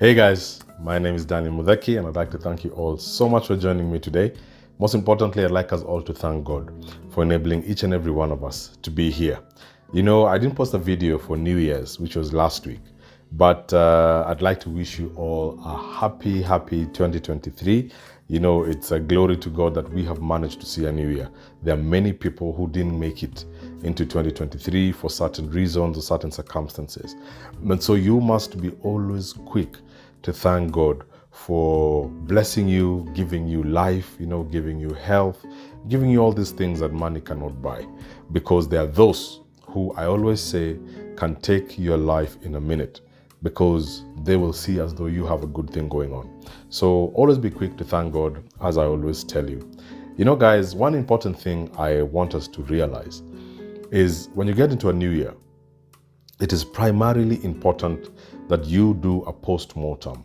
Hey guys, my name is Mutheki, and I'd like to thank you all so much for joining me today. Most importantly, I'd like us all to thank God for enabling each and every one of us to be here. You know, I didn't post a video for New Year's, which was last week, but I'd like to wish you all a happy 2023. You know, it's a glory to God that we have managed to see a new year. There are many people who didn't make it into 2023 for certain reasons or certain circumstances. And so you must be always quick to thank God for blessing you, giving you life, giving you health, giving you all these things that money cannot buy. Because there are those who, I always say, can take your life in a minute, because they will see as though you have a good thing going on. So always be quick to thank God, as I always tell you. You know, guys, one important thing I want us to realize is when you get into a new year, it is primarily important that you do a post-mortem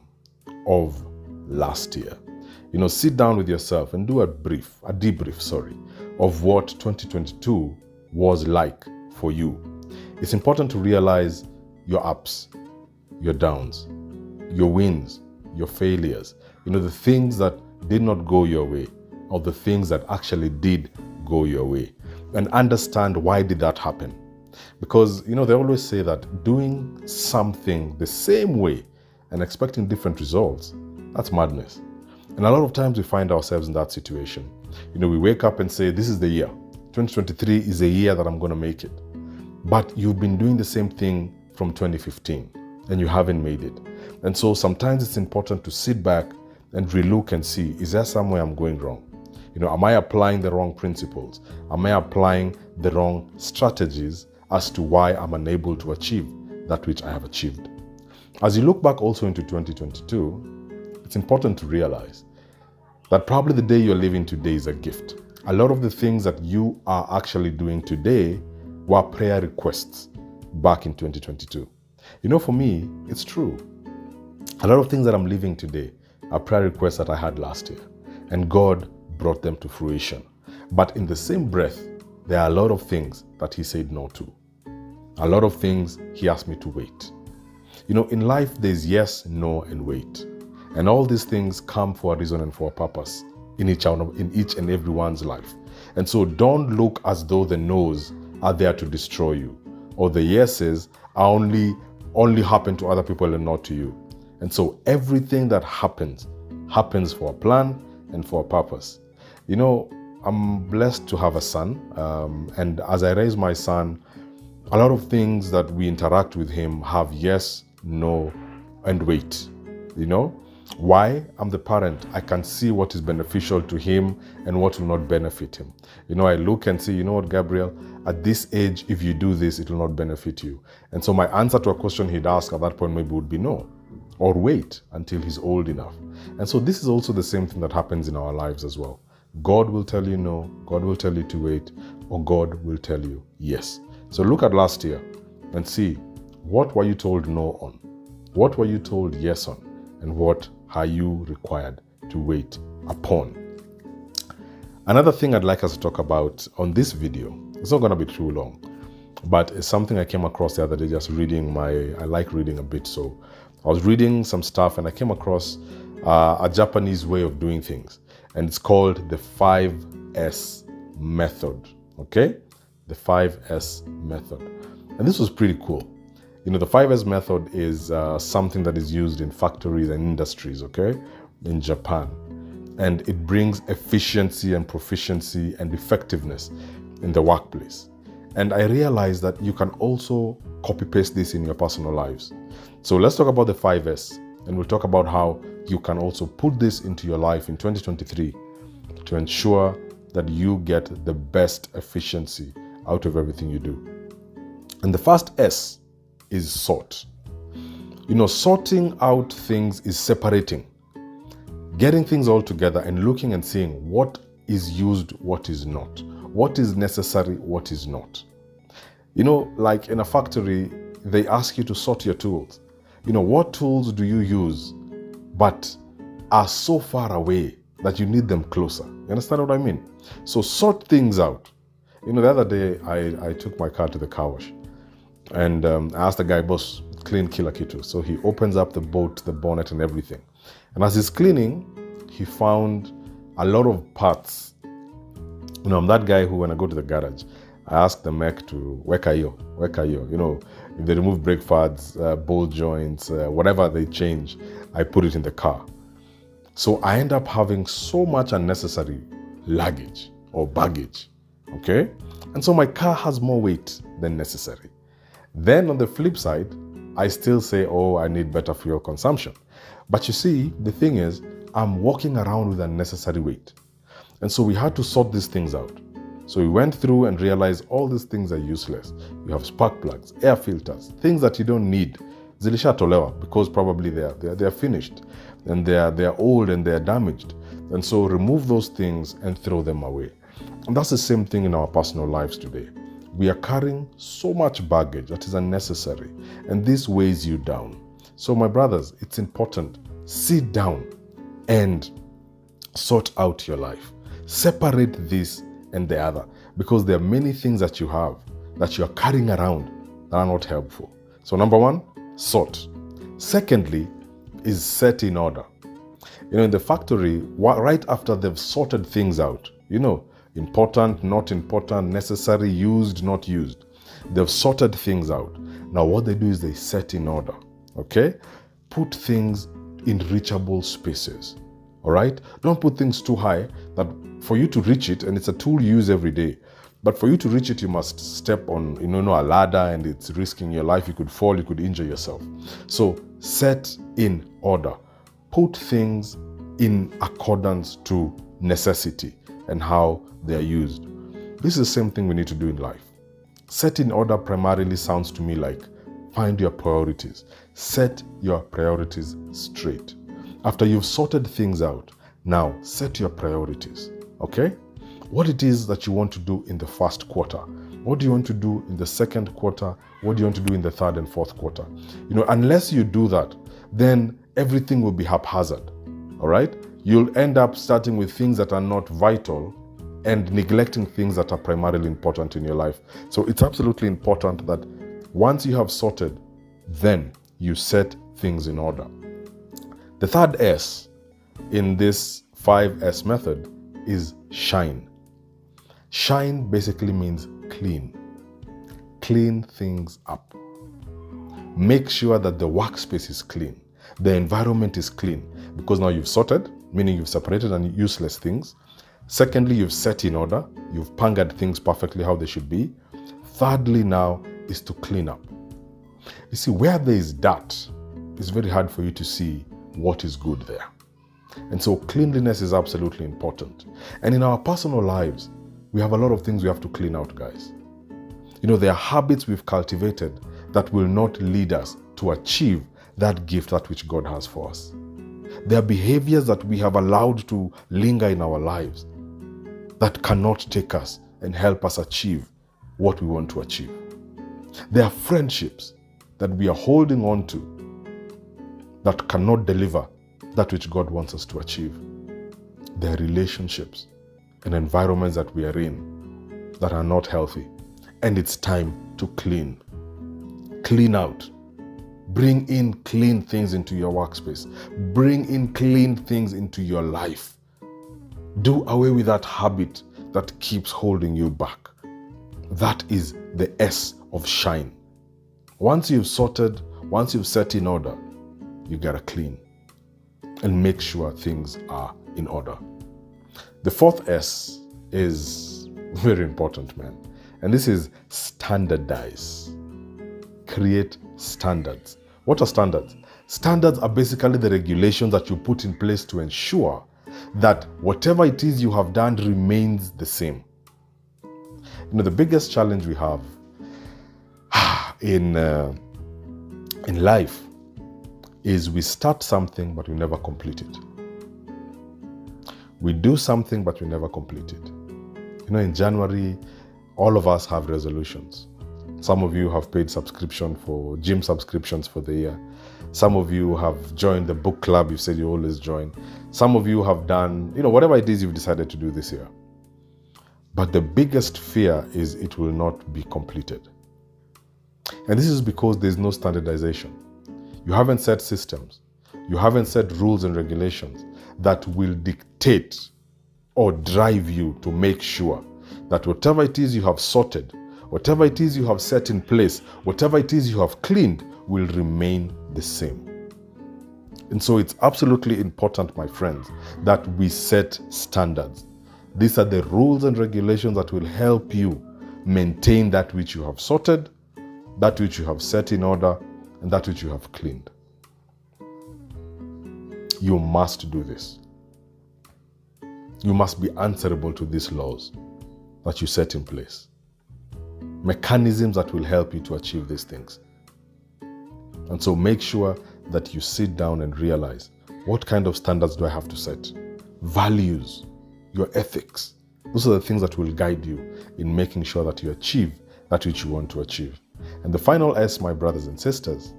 of last year. You know, sit down with yourself and do a debrief, of what 2022 was like for you. It's important to realize your ups, your downs, your wins, your failures, the things that did not go your way or the things that actually did go your way, and understand why did that happen. Because, they always say that doing something the same way and expecting different results, that's madness. And a lot of times we find ourselves in that situation. We wake up and say, this is the year. 2023 is the year that I'm going to make it. But you've been doing the same thing from 2015 and you haven't made it. And so sometimes it's important to sit back and relook and see, is there somewhere I'm going wrong? Am I applying the wrong principles? Am I applying the wrong strategies as to why I'm unable to achieve that which I have achieved? As you look back also into 2022, it's important to realize that probably the day you're living today is a gift. A lot of the things that you are actually doing today were prayer requests back in 2022. For me, it's true. A lot of things that I'm living today are prayer requests that I had last year, and God brought them to fruition. But in the same breath, there are a lot of things that He said no to. A lot of things He asked me to wait. In life, there's yes, no, and wait. And all these things come for a reason and for a purpose in each and everyone's life. And so don't look as though the no's are there to destroy you, or the yeses are only happen to other people and not to you. And so everything that happens for a plan and for a purpose. I'm blessed to have a son, and as I raise my son, a lot of things that we interact with him have yes, no, and wait. Why? I'm the parent. I can see what is beneficial to him and what will not benefit him. I look and see, what, Gabriel, at this age, if you do this, it will not benefit you. And so my answer to a question he'd ask at that point maybe would be no, or wait until he's old enough. And so this is also the same thing that happens in our lives as well. God will tell you no, God will tell you to wait, or God will tell you yes. So look at last year and see, what were you told no on? What were you told yes on? And what are you required to wait upon? Another thing I'd like us to talk about on this video, it's not going to be too long, but it's something I came across the other day just reading I like reading a bit. So I was reading some stuff and I came across a Japanese way of doing things. And it's called the 5S method, okay? The 5S method. And this was pretty cool. The 5S method is something that is used in factories and industries, okay, in Japan. And it brings efficiency and proficiency and effectiveness in the workplace. And I realized that you can also copy-paste this in your personal lives. So let's talk about the 5S, and we'll talk about how you can also put this into your life in 2023 to ensure that you get the best efficiency out of everything you do. And the first S is sort. Sorting out things is separating, getting things all together and looking and seeing what is used, what is not, what is necessary, what is not. Like in a factory, they ask you to sort your tools. What tools do you use but are so far away that you need them closer? You understand what I mean? So sort things out. The other day I took my car to the car wash, and I asked the guy, boss, clean kila kitu. So he opens up the boat, the bonnet and everything. And as he's cleaning, he found a lot of parts. You know, I'm that guy who, when I go to the garage, I ask the mech to, weka yo. You know, if they remove brake pads, ball joints, whatever they change, I put it in the car. So I end up having so much unnecessary luggage or baggage, okay? And so my car has more weight than necessary. Then on the flip side, I still say, oh, I need better fuel consumption. But you see, the thing is, I'm walking around with unnecessary weight. And so we had to sort these things out. So we went through and realized all these things are useless. You have spark plugs, air filters, things that you don't need. Zilishatolewa, because probably they're finished and they're old and they're damaged. And so remove those things and throw them away. And that's the same thing in our personal lives today. We are carrying so much baggage that is unnecessary, and this weighs you down. So my brothers, it's important. Sit down and sort out your life. Separate this and the other, because there are many things that you have that you are carrying around that are not helpful. So number one, sort. Secondly, is set in order. You know, in the factory, right after they've sorted things out, you know, important, not important, necessary, used, not used. They've sorted things out. Now what they do is they set in order, okay? Put things in reachable spaces, all right? Don't put things too high that for you to reach it, and it's a tool you use every day, but for you to reach it, you must step on, you know, a ladder, and it's risking your life. You could fall, you could injure yourself. So set in order. Put things in accordance to necessity and how they are used. This is the same thing we need to do in life. Set in order primarily sounds to me like find your priorities. Set your priorities straight. After you've sorted things out, now set your priorities, okay? What it is that you want to do in the first quarter. What do you want to do in the second quarter? What do you want to do in the third and fourth quarter? You know, unless you do that, then everything will be haphazard, all right? You'll end up starting with things that are not vital and neglecting things that are primarily important in your life. So it's absolutely important that once you have sorted, then you set things in order. The third S in this 5S method is shine. Shine basically means clean. Clean things up. Make sure that the workspace is clean. The environment is clean, because now you've sorted, meaning you've separated useless things. Secondly, you've set in order. You've pangered things perfectly how they should be. Thirdly now is to clean up. You see, where there is dirt, it's very hard for you to see what is good there. And so cleanliness is absolutely important. And in our personal lives, we have a lot of things we have to clean out, guys. You know, there are habits we've cultivated that will not lead us to achieve that gift, that which God has for us. There are behaviors that we have allowed to linger in our lives that cannot take us and help us achieve what we want to achieve. There are friendships that we are holding on to that cannot deliver that which God wants us to achieve. There are relationships and environments that we are in that are not healthy. And it's time to clean. Clean out. Bring in clean things into your workspace. Bring in clean things into your life. Do away with that habit that keeps holding you back. That is the S of shine. Once you've sorted, once you've set in order, you gotta clean and make sure things are in order. The fourth S is very important, man. And this is standardize. Create standards. What are standards? Standards are basically the regulations that you put in place to ensure that whatever it is you have done remains the same. You know, the biggest challenge we have in life is we start something but we never complete it. We do something but we never complete it. You know, in January, all of us have resolutions. Some of you have paid subscription for gym subscriptions for the year. Some of you have joined the book club you said you always join. Some of you have done, you know, whatever it is you've decided to do this year. But the biggest fear is it will not be completed. And this is because there's no standardization. You haven't set systems. You haven't set rules and regulations that will dictate or drive you to make sure that whatever it is you have sorted, whatever it is you have set in place, whatever it is you have cleaned will remain the same. And so it's absolutely important, my friends, that we set standards. These are the rules and regulations that will help you maintain that which you have sorted, that which you have set in order, and that which you have cleaned. You must do this. You must be answerable to these laws that you set in place. Mechanisms that will help you to achieve these things. And so make sure that you sit down and realize, what kind of standards do I have to set? Values, your ethics. Those are the things that will guide you in making sure that you achieve that which you want to achieve. And the final S, my brothers and sisters,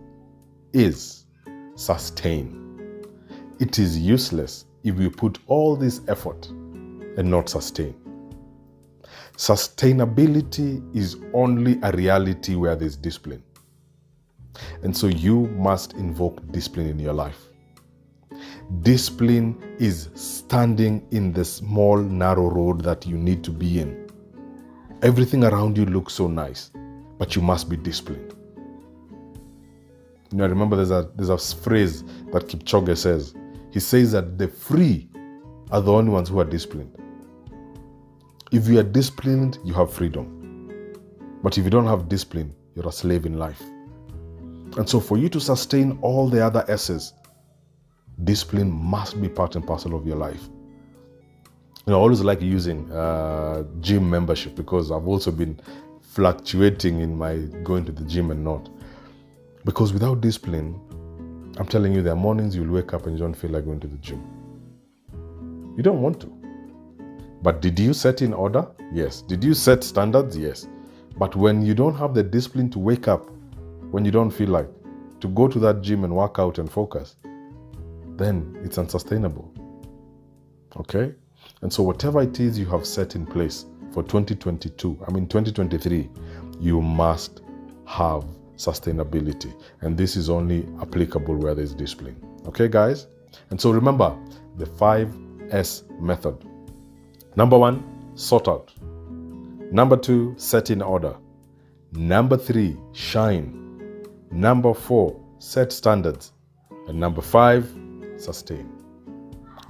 is sustain. It is useless if we put all this effort and not sustain. Sustainability is only a reality where there's discipline. And so you must invoke discipline in your life. Discipline is standing in the small, narrow road that you need to be in. Everything around you looks so nice, but you must be disciplined. You know, I remember there's a phrase that Kipchoge says. He says that the free are the only ones who are disciplined. If you are disciplined, you have freedom. But if you don't have discipline, you're a slave in life. And so for you to sustain all the other S's, discipline must be part and parcel of your life. You know, I always like using gym membership because I've also been fluctuating in my going to the gym and not. Because without discipline, I'm telling you, there are mornings you'll wake up and you don't feel like going to the gym. You don't want to. But did you set in order? Yes. Did you set standards? Yes. But when you don't have the discipline to wake up, when you don't feel like to go to that gym and work out and focus, then it's unsustainable. Okay? And so whatever it is you have set in place for 2023, you must have sustainability. And this is only applicable where there's discipline. Okay, guys? And so remember the 5S method. Number 1, sort out. Number 2, set in order. Number 3, shine. Number 4, set standards. And number 5, sustain.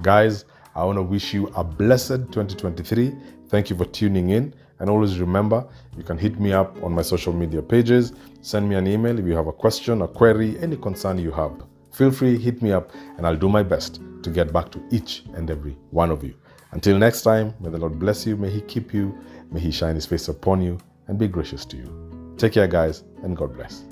Guys, I want to wish you a blessed 2023. Thank you for tuning in. And always remember, you can hit me up on my social media pages. Send me an email if you have a question, a query, any concern you have. Feel free, hit me up, and I'll do my best to get back to each and every one of you. Until next time, may the Lord bless you, may He keep you, may He shine His face upon you, and be gracious to you. Take care, guys, and God bless.